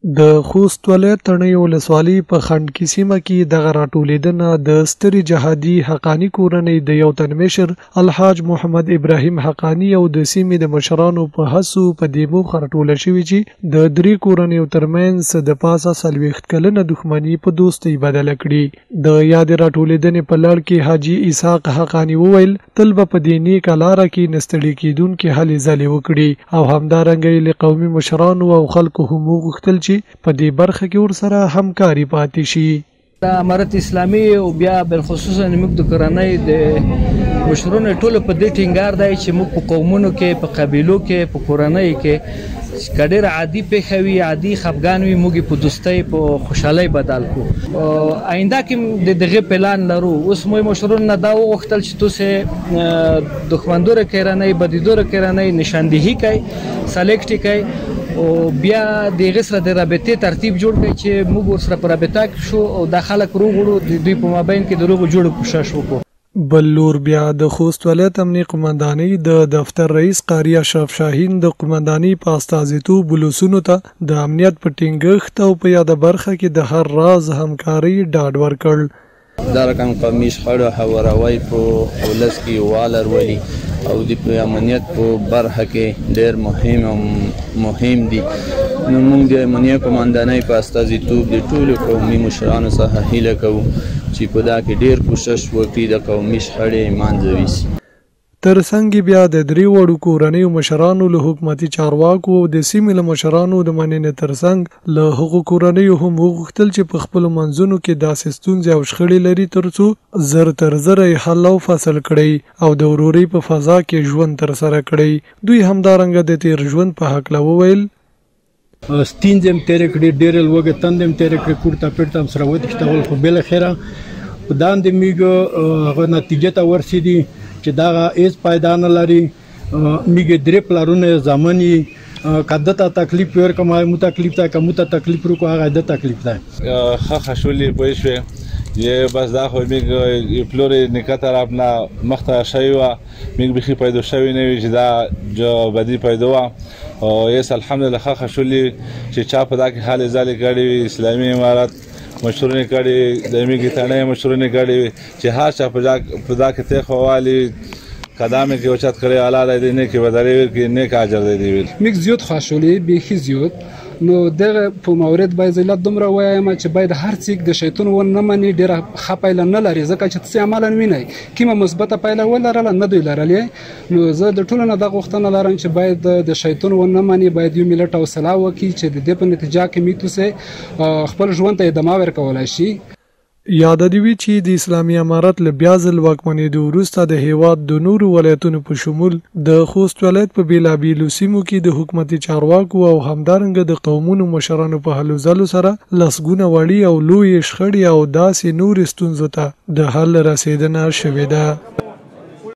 د خوست ولایت تڼۍ ولسوالۍ په خنډکي سیمه کې دغه راټولیدنه د سترې جهادي حقاني کورنۍ د یو تن مشر الحاج محمد ابراهیم حقاني او د سیمې د مشرانو په هڅو په دې موخه راټوله شوې چې د درې کورنیو ترمنځ د پاسه 40 کلنه دښمني په دوستۍ بدله کړي. د یادې راټولیدنې په لړ کې حاجي اسحاق حقاني وویل تل به په دې نیکه لاره کې نستړي کېدونکې هلې ځلې وکړي او همدارنګه یې له قومي مشرانو او خلکو هم وغوښتل چې په دې برخه کې ورسره همکاري پاتې شي. د امارت اسلامي او بیا بالخصوص موږ د کورنۍ د مشرونو ټولو په دې ټینګار دی چې موږ په قومونو کې په قبیلو کې په کورنۍ کې کډیر عادي پیښوي عادي خفګان وي موږ په دوستۍ په خوشحالۍ بدل کو. آینده کې د دغه پلان لرو. اوس مو مشرونو دا وغوښتل چې تاسو دښمندوره کورنۍ بدیدوره کورنۍ نشاندهي کوي سلیکټ کوي او بیا د غسر د رابطې ترتیب جوړ کړي چې موږ ورسره په رابطه کې شو او د خلک روغړو د دوی په مابین کې د روغ جوړ کوشش وکړو. بل لور بیا د خوست ولایت امنیه قومندانۍ د دفتر رئیس قاری اشرف شاهین د قومندانۍ په استازیتوب بلوسونو ته د امنیت په ټینګښت او په یاده برخه کې د هر راز همکاري ډاډ ورکړ. دا رقم قومي شخړو هواروي په ولس کې والر ولي او د امنیت په برخه کې ډېر مهم دي. نو موږ د امنیه قومندانۍ په استازیتوب د ټولو قومي مشرانو څخه هیله کوو چې په دا کې ډېر کوشش وکړي د قومي شخړې منځ یوسي. ترڅنګ بیا د درې وړو کورنیو مشرانو له حکومتي چارواکو او د سیمې له مشرانو د مننې ترڅنګ له هغو کورنیو هم وغوښتل چې په خپلو منځونو کې داسې ستونزې او شخړې لري ترڅو زر تر زره یې حل او فصل کړي او د ورورۍ په فضا کې ژوند ترسره کړي. دوی همدارنګه د تیر ژوند په هکله وویل ستینځم تیر کړي ډېر لوګه تندم تیر کړي کوړه پیټم سره وتښتول خو بل خیره په داندې میګه هغه نتیجه ته ورسېدي چې دا هیڅ پایدا نه لري. میګه درې پلارونه زماني کده ته تکلیف ورکوم مو تکلیف ته کوم ته تکلیف ورکو هغه د تکلیف ده خښولې پوښې یې بس دا خو میګ پلوري نکته راپنا مخته شوی و میګ بخي پیدا شوی نه وي چې دا جو بدی پیدا و او یې الحمدلله خښولې چې چا په دا کې حال ځالې کړي اسلامي امارت مشرونه کړي د میګ تنه مشرونه کړي چې هر چا په دا کې ته خوالي قدمه کې اوچت کړي اعلی دی نه کې وداري کې نه کا اجر دی میګ زیات خوشالي به خي زیات نو دغه په مورد باید زلت دومره وایم چې باید هر څوک د شیطان و نه مني ډیره خپایل نه لري ځکه چې څه عمل نه ویني کیمه مثبته پایله ولرله نه دوی لرلې نو زه د ټولو نه د غوښتنه لرم چې باید د شیطان و نه مني باید یو ملت او صلاح وکړي چې د دې په نتیجه کې میتوسه خپل ژوند ته ادامه ورکولای شي. یاد دی وی چې د اسلامي امارت له بیا ځل واکمنېدو وروسته د هیواد د نورو ولایتونو په شمول د خوست ولایت په بیلابیلو سیمو کې د حکومتي چارواکو او همدارنګه د قومونو مشرانو په هلو ځلو سره لسګونه وړي او لوی شخړې او داسې نور ستونزو ته د حل رسیدنه شوې ده.